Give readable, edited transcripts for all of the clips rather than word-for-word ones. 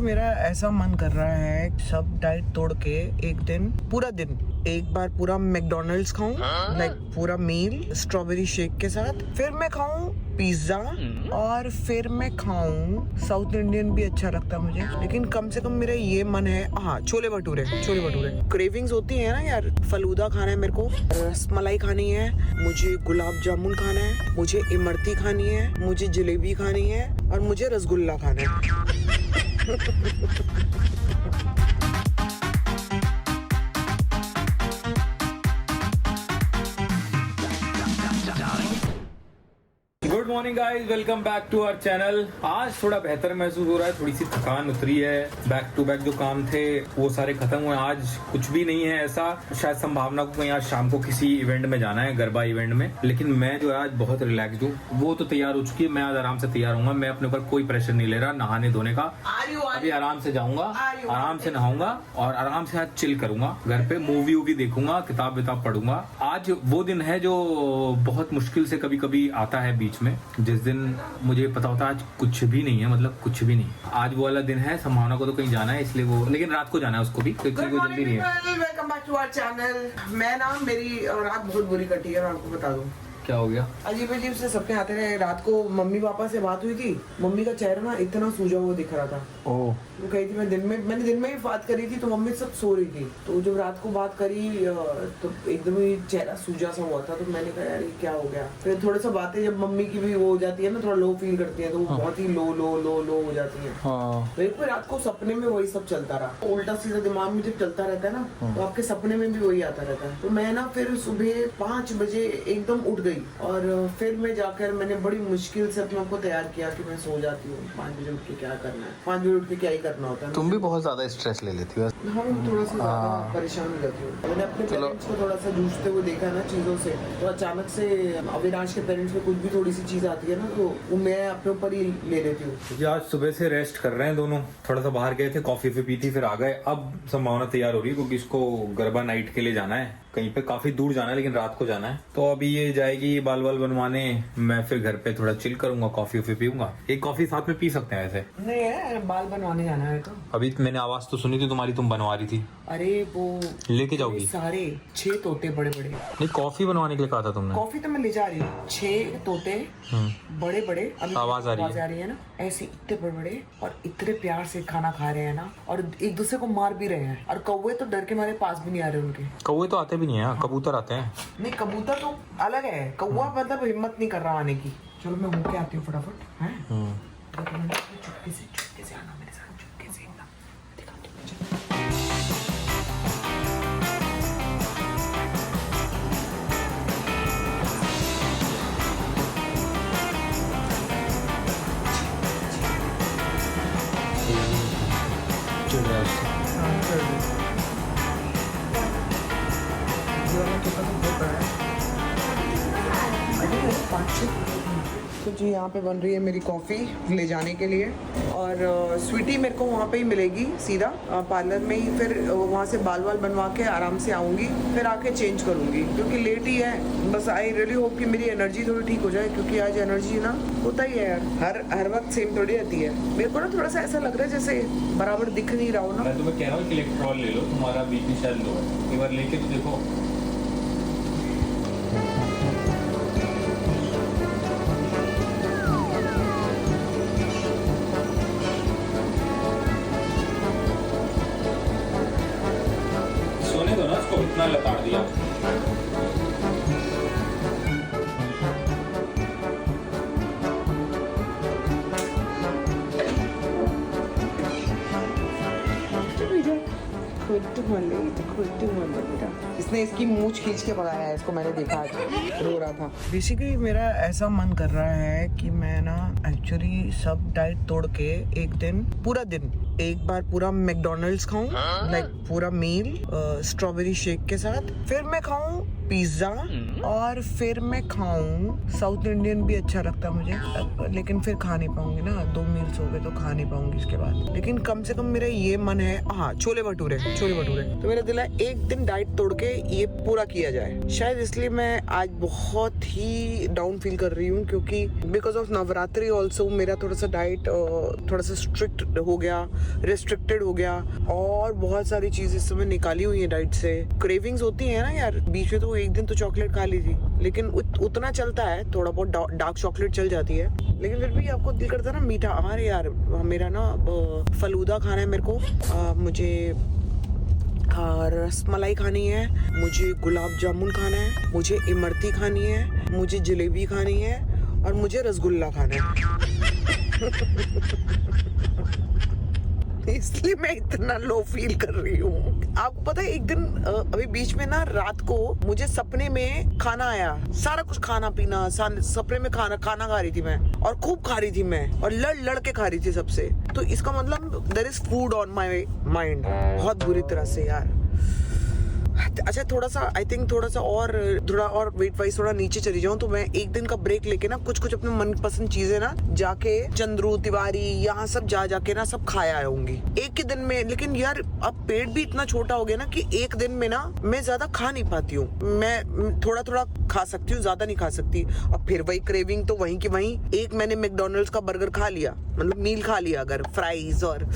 मेरा ऐसा मन कर रहा है सब डाइट तोड़ के एक दिन पूरा दिन एक बार पूरा मैकडोनल्ड्स खाऊं, लाइक पूरा मील स्ट्रॉबेरी शेक के साथ, फिर मैं खाऊं पिज्जा और फिर मैं खाऊं साउथ इंडियन भी अच्छा लगता है मुझे, लेकिन कम से कम मेरा ये मन है हाँ छोले भटूरे क्रेविंग्स होती है ना यार। फलूदा खाना है मेरे को, रसमलाई खानी है मुझे, गुलाब जामुन खाना है मुझे, इमरती खानी है मुझे, जलेबी खानी है और मुझे रसगुल्ला खाना है। Good morning guys, welcome back to our channel. आज थोड़ा बेहतर महसूस हो रहा है, थोड़ी सी थकान उतरी है। बैक टू बैक जो काम थे वो सारे खत्म हुए। आज कुछ भी नहीं है ऐसा, शायद संभावना को कहीं आज शाम को किसी इवेंट में जाना है, गरबा इवेंट में, लेकिन मैं जो है आज बहुत रिलैक्स हूँ। वो तो तैयार हो चुकी है, मैं आज आराम से तैयार हूँ। मैं अपने ऊपर कोई प्रेशर नहीं ले रहा नहाने धोने का। अभी आराम से जाऊंगा, आराम से नहाऊंगा और आराम से आज चिल करूंगा। घर पे मूवी वूवी देखूंगा, किताब विताब पढ़ूंगा। आज वो दिन है जो बहुत मुश्किल से कभी कभी आता है बीच में, जिस दिन मुझे पता होता है आज कुछ भी नहीं है, मतलब कुछ भी नहीं। आज वो वाला दिन है, संभावना को तो कहीं जाना है इसलिए वो, लेकिन रात को जाना है उसको भी, क्योंकि कोई जल्दी नहीं है। Welcome back to our channel. मैं ना मेरी रात बहुत बुरी कटी है, मैं आपको बता दूं। क्या हो गया? अजीब अजीब से सपने आते रहे। रात को मम्मी पापा से बात हुई थी, मम्मी का चेहरा ना इतना सूजा हुआ दिख रहा था। ओह। वो कही थी मैंने दिन में ही बात करी थी तो मम्मी सब सो रही थी, तो जब रात को बात करी तो एकदम ही चेहरा सूजा सा हुआ था। तो मैंने कहा यार ये क्या हो गया। फिर थोड़ा सा बातें जब मम्मी की भी वो हो जाती है ना, थोड़ा लो फील करती है, तो वो बहुत ही लो हो जाती है। तो एक रात को सपने में वही सब चलता रहा, उल्टा सीधा दिमाग में जब चलता रहता है ना तो आपके सपने में भी वही आता रहता है। तो मैं ना फिर सुबह 5 बजे एकदम उठ गई और फिर मैं जाकर मैंने बड़ी मुश्किल से अपने आप को तैयार किया कि मैं सो जाती हूँ। 5 बजे उठ के क्या करना है, 5 बजे उठ के क्या ही करना होता है। तुम भी बहुत ज्यादा स्ट्रेस ले लेती हो। हाँ, थोड़ा सा ज्यादा परेशान हो जाती हूँ। मैंने अपने पेरेंट्स को थोड़ा सा जूझते हुए देखा ना चीजों से, तो अचानक से अविनाश के पेरेंट्स में कुछ भी थोड़ी सी चीज आती है ना तो वो मैं अपने ऊपर ही ले लेती हूँ। आज सुबह से रेस्ट कर रहे हैं दोनों, थोड़ा सा बाहर गए थे, कॉफी पी थी, फिर आ गए। अब संभावना तैयार हो रही है क्योंकि इसको गरबा नाइट के लिए जाना है, कहीं पे काफी दूर जाना है, लेकिन रात को जाना है। तो अभी ये जाएगी बाल बाल बनवाने, मैं फिर घर पे थोड़ा चिल करूंगा, कॉफी वॉफी पीऊंगा। एक कॉफी साथ में पी सकते हैं ऐसे? नहीं है, बाल बनवाने जाना है तो। अभी मैंने आवाज तो सुनी थी तुम्हारी, तुम बनवा रही थी। अरे वो लेके जाओगी? सारे 6 तोते बड़े बड़े। नहीं, कॉफी बनवाने के लिए कहा था तुमने। कॉफी तो मैं ले जा रही हूँ। 6 तोते बड़े बड़े, अभी आवाज आ रही है ना, ऐसे इतने बड़े बड़े और इतने प्यार से खाना खा रहे हैं ना, और एक दूसरे को मार भी रहे हैं। और कौवे तो डर के मारे पास भी नहीं आ रहे उनके। कौवे तो आते भी नहीं है, कबूतर आते हैं। नहीं, कबूतर तो अलग है, कौवा मतलब हिम्मत नहीं कर रहा आने की। चलो मैं होके आती हूँ फटाफट। है चुपके से आना मेरे साथ, चुपके से एकदम। तो जी यहाँ पे बन रही है मेरी कॉफ़ी ले जाने के लिए, और स्वीटी मेरे को वहाँ पे ही मिलेगी सीधा पार्लर में ही। फिर वहाँ से बाल बाल बनवा के आराम से आऊँगी, फिर आके चेंज करूँगी क्योंकि लेट ही है। बस आई रियली होप कि मेरी एनर्जी थोड़ी ठीक हो जाए, क्योंकि आज एनर्जी ना होता ही है यार, हर वक्त सेम थोड़ी रहती है। मेरे को ना थोड़ा सा ऐसा लग रहा है जैसे बराबर दिख नहीं रहा हो ना। मैं तुम्हें कह रहा हूँ कि इलेक्ट्रॉल ले लो, तुम्हारा बीपी शायद लो है, एक बार लेके तो देखो। सोने दो ना उसको, इतना लताड़ दिया। इसने इसकी मूंछ खींच के भगाया है इसको, मैंने देखा आज रो रहा था। बेसिकली मेरा ऐसा मन कर रहा है कि मैं ना एक्चुअली सब डाइट तोड़ के एक दिन पूरा दिन एक बार पूरा मैकडोनल्ड्स खाऊं, लाइक पूरा मील स्ट्रॉबेरी शेक के साथ, फिर मैं खाऊं पिज्जा और फिर मैं खाऊं साउथ इंडियन भी अच्छा लगता है मुझे, लेकिन फिर खा नहीं पाऊंगी ना, 2 मील्स हो गए तो खा नहीं पाऊंगी इसके बाद। लेकिन कम से कम मेरा ये मन है हाँ छोले भटूरे। तो मेरा दिल है एक दिन डाइट तोड़ के ये पूरा किया जाए। शायद इसलिए मैं आज बहुत ही डाउन फील कर रही हूँ, क्योंकि बिकॉज ऑफ नवरात्रि ऑल्सो मेरा थोड़ा सा डाइट थोड़ा सा स्ट्रिक्ट हो गया, रिस्ट्रिक्टेड हो गया, और बहुत सारी चीज़ इस समय निकाली हुई है डाइट से। क्रेविंग्स होती है ना यार, बीच में तो एक दिन तो चॉकलेट खा ली थी, लेकिन उतना चलता है, थोड़ा बहुत डार्क चॉकलेट चल जाती है, लेकिन फिर भी आपको दिल करता है ना मीठा। अरे यार मेरा ना फलूदा खाना है मेरे को, मुझे रसमलाई खानी है, मुझे गुलाब जामुन खाना है, मुझे इमरती खानी है, मुझे जलेबी खानी है, और मुझे रसगुल्ला खाना है। इसलिए मैं इतना लो फील कर रही हूँ। आपको पता है एक दिन अभी बीच में ना रात को मुझे सपने में खाना आया, सारा कुछ खाना पीना, सपने में खाना खा रही थी मैं, और खूब खा रही थी मैं, और लड़ के खा रही थी सबसे। तो इसका मतलब there is food on my mind, बहुत बुरी तरह से यार। अच्छा थोड़ा सा आई थिंक थोड़ा और वेट वाइज थोड़ा नीचे चली जाऊं, तो मैं एक दिन का ब्रेक लेके ना कुछ अपने मनपसंद चीजें ना जाके चंद्रू तिवारी यहाँ सब जाके ना सब खाया आऊंगी एक ही दिन में। लेकिन यार अब पेट भी इतना छोटा हो गया ना कि एक दिन में ना मैं ज्यादा खा नहीं पाती हूँ। मैं थोड़ा खा सकती हूँ, ज्यादा नहीं खा सकती। अब फिर वही क्रेविंग तो वहीं की वहीं। एक मैंने मैकडोनल्ड्स का बर्गर खा लिया, मतलब मील खा लिया, अगर फ्राइज और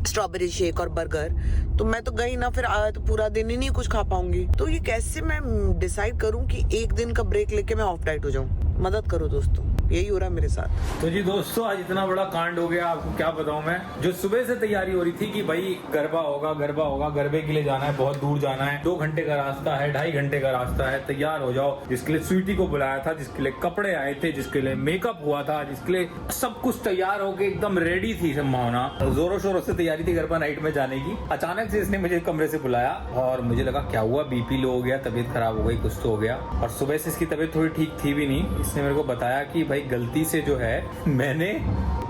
स्ट्रॉबेरी शेक और बर्गर, तो मैं तो गई ना, फिर आया तो पूरा दिन ही नहीं कुछ खा पाऊंगी। तो ये कैसे मैं डिसाइड करूं कि एक दिन का ब्रेक लेके मैं ऑफ डाइट हो जाऊं? मदद करो दोस्तों, यही हो रहा है मेरे साथ। तो जी दोस्तों, आज इतना बड़ा कांड हो गया, आपको क्या बताऊं मैं। जो सुबह से तैयारी हो रही थी कि भाई गरबा होगा, गरबे के लिए जाना है, बहुत दूर जाना है, 2 घंटे का रास्ता है, 2.5 घंटे का रास्ता है, तैयार हो जाओ। जिसके लिए स्वीटी को बुलाया था, जिसके लिए कपड़े आए थे, जिसके लिए मेकअप हुआ था, जिसके लिए सब कुछ तैयार होके एकदम रेडी थी संभावना, जोरों शोरों से तैयारी थी गरबा नाइट में जाने की। अचानक से इसने मुझे कमरे से बुलाया और मुझे लगा क्या हुआ, बीपी लो हो गया, तबीयत खराब हो गई, कुछ तो हो गया। और सुबह से इसकी तबीयत थोड़ी ठीक थी भी नहीं। इसने मेरे को बताया कि भाई गलती से जो है मैंने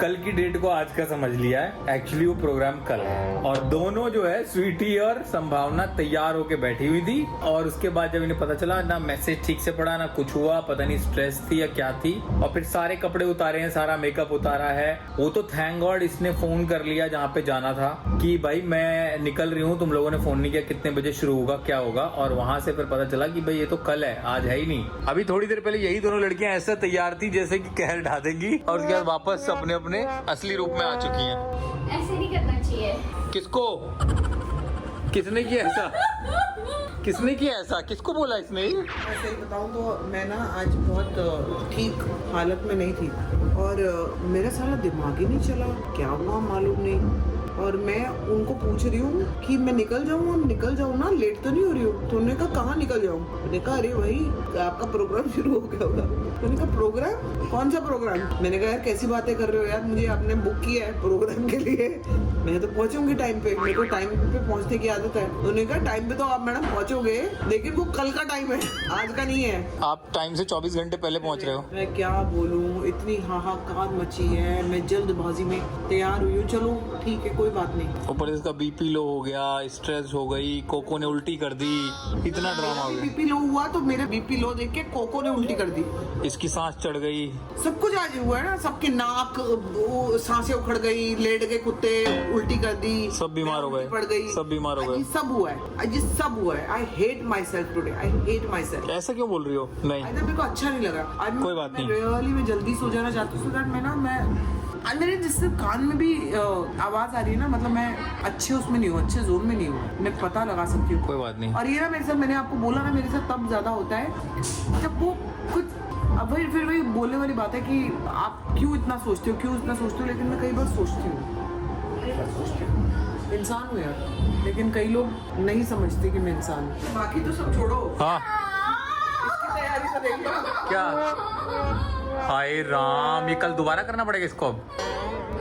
कल की डेट को आज का समझ लिया है, एक्चुअली वो प्रोग्राम कल है। और दोनों जो है स्वीटी और संभावना तैयार होके बैठी हुई थी, और उसके बाद जब इन्हें पता चला ना मैसेज ठीक से पढ़ा ना कुछ हुआ, पता नहीं स्ट्रेस थी या क्या थी, और फिर सारे कपड़े उतारे हैं, सारा मेकअप उतारा है। वो तो थैंक गॉड इसने फोन कर लिया जहाँ पे जाना था कि भाई मैं निकल रही हूँ, तुम लोगों ने फोन नहीं किया, कितने बजे शुरू होगा, क्या होगा। और वहां से फिर पता चला कि भाई ये तो कल है, आज है ही नहीं। अभी थोड़ी देर पहले यही दोनों लड़कियां ऐसा तैयार थी जैसे कि कहर ढा देंगी, और उसके बाद वापस अपने असली रूप में आ चुकी हैं। ऐसे नहीं करना चाहिए। किसको? किसने किया ऐसा? किसने किया ऐसा? किसको बोला इसने? मैं सही बताऊं तो मैं ना आज बहुत ठीक हालत में नहीं थी, और मेरा सारा दिमाग ही नहीं चला, क्या हुआ मालूम नहीं। और मैं उनको पूछ रही हूँ कि मैं निकल जाऊँ ना, लेट तो नहीं हो रही हूँ? तो उन्होंने कहा कहाँ निकल जाऊँ? मैंने कहा अरे भाई आपका प्रोग्राम शुरू हो गया होगा। मैंने कहा प्रोग्राम? कौन सा प्रोग्राम? मैंने कहा यार कैसी बातें कर रहे हो यार, मुझे आपने बुक किया है प्रोग्राम के लिए, मैं तो पहुंचूंगी टाइम पे, मेरे को टाइम पे पहुंचने की आदत है। उन्होंने कहा टाइम पे तो आप मैडम पहुंचोगे, लेकिन वो कल का टाइम है, आज का नहीं है। आप टाइम से 24 घंटे पहले पहुंच रहे हो। मैं क्या बोलूं, इतनी हाहाकार मची है, मैं जल्दबाजी में तैयार हुई हूँ। चलो ठीक है, कोई बात नहीं। ऊपर इसका बीपी लो हो गया, स्ट्रेस हो गई, कोको ने उल्टी कर दी, इतना ड्रामा हो गया। बीपी लो हुआ तो मेरे बीपी लो देख के कोको ने उल्टी कर दी, इसकी सांस चढ़ गई, सब कुछ आज हुआ है ना, सबकी नाक सांसें उखड़ गई, लेट गए कुत्ते, उल्टी कर दी, सब बीमार हो गए, पड़ गई, सब बीमार हो गए, सब हुआ है, आज सब हुआ है। I hate my self today, I hate my self. ऐसा क्यों बोल रही हो? नहीं मेरे को अच्छा नहीं लगा आज। कोई बात नहीं, रियली मैं जल्दी सो जाना चाहती हूँ, आज मेरे जिससे कान में भी आवाज आ रही है ना, मतलब मैं अच्छे उसमें नहीं हूँ, अच्छे जोन में नहीं हूँ, मैं पता लगा सकती हूँ। कोई बात नहीं। और ये ना मेरे साथ, मैंने आपको बोला ना, मेरे साथ तब ज्यादा होता है जब वो कुछ, अब फिर वही बोलने वाली बात है कि आप क्यों इतना सोचते हो, लेकिन मैं कई बार सोचती हूँ, इंसान हूँ यार, लेकिन कई लोग नहीं समझते कि मैं इंसान हूँ। बाकी तो सब छोड़ो, हाँ इसकी तैयारी तो देख लो। क्या? हाय राम, ये कल दोबारा करना पड़ेगा इसको अब।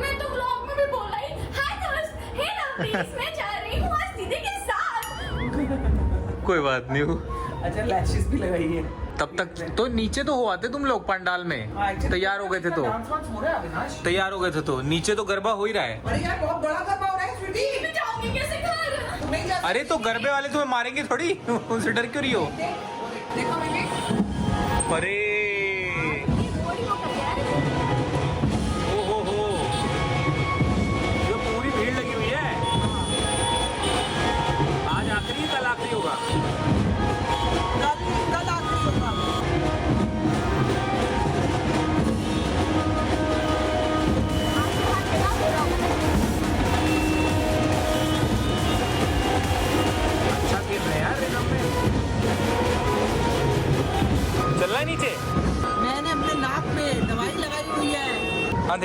मैं तो व्लॉग में भी बोला ही, हाय दोस्त, हे लवलीज, मैं जा रही हूँ आज दीदी के साथ। कोई बात नहीं। अच्छा लैशेस भी लगाई है। तब तक तो नीचे तो हो आते तुम लोग पंडाल में, तैयार हो गए थे तो, तैयार हो गए थे तो नीचे तो गरबा हो ही रहा है। अरे यार बहुत बड़ा गरबा हो रहा है स्वीटी, मैं जाऊंगी कैसे घर? नहीं जा। अरे तो गरबे वाले तुम्हें मारेंगे थोड़ी, उनसे डर क्यों रही हो? देखो मैंने, अरे हो, जो पूरी भीड़ लगी हुई है, आज आखिरी कल आखिरी होगा।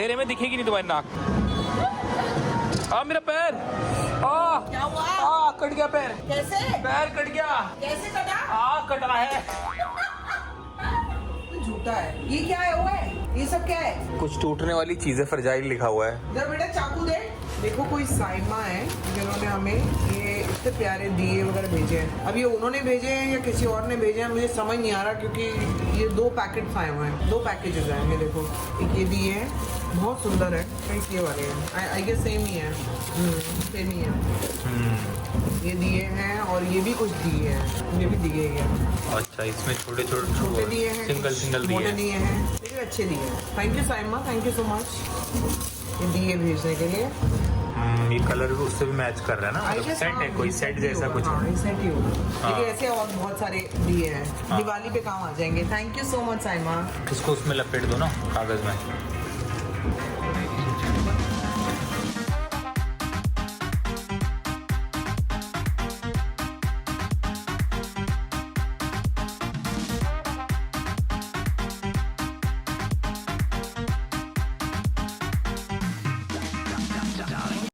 अंधेरे में दिखेगी नहीं तुम्हारी नाक। मेरा पैर क्या हुआ? कट गया पैर। कैसे? पैर कट गया। कैसे कटा? कट रहा है। झूठा है। ये क्या है? वो है? ये सब क्या है? कुछ टूटने वाली चीजें फ्रजाइल लिखा हुआ है। इधर बेटा चाकू दे। देखो कोई साइमा है जिन्होंने हमें ये इतने प्यारे दिए वगैरह भेजे हैं। अब ये उन्होंने भेजे हैं या किसी और ने भेजे हैं मुझे समझ नहीं आ रहा, क्योंकि ये 2 पैकेट आए हुए हैं, 2 पैकेजेस हैं। ये देखो, एक ये दिए हैं, बहुत सुंदर है। एक ये वाले हैं, आई गेस सेम ही है, सेम ही है। ये दिए हैं और ये भी कुछ दिए हैं, ये भी दिए गए। अच्छा, इसमें छोटे छोटे दिए हैं, सिंगल मोटे दिए हैं, लेकिन अच्छे दिए हैं। Thank you Saima, thank you so much ये दिए भेजने के लिए। ये कलर भी उससे भी मैच कर रहा है ना, मतलब सेट है, कोई सेट जैसा कुछ। हाँ, सेट ही होगा। लेकिन ऐसे और बहुत सारे दिए हैं, दिवाली पे काम आ जाएंगे। Thank you so much Saima. इसको उसमें लपेट दो ना, कागज में।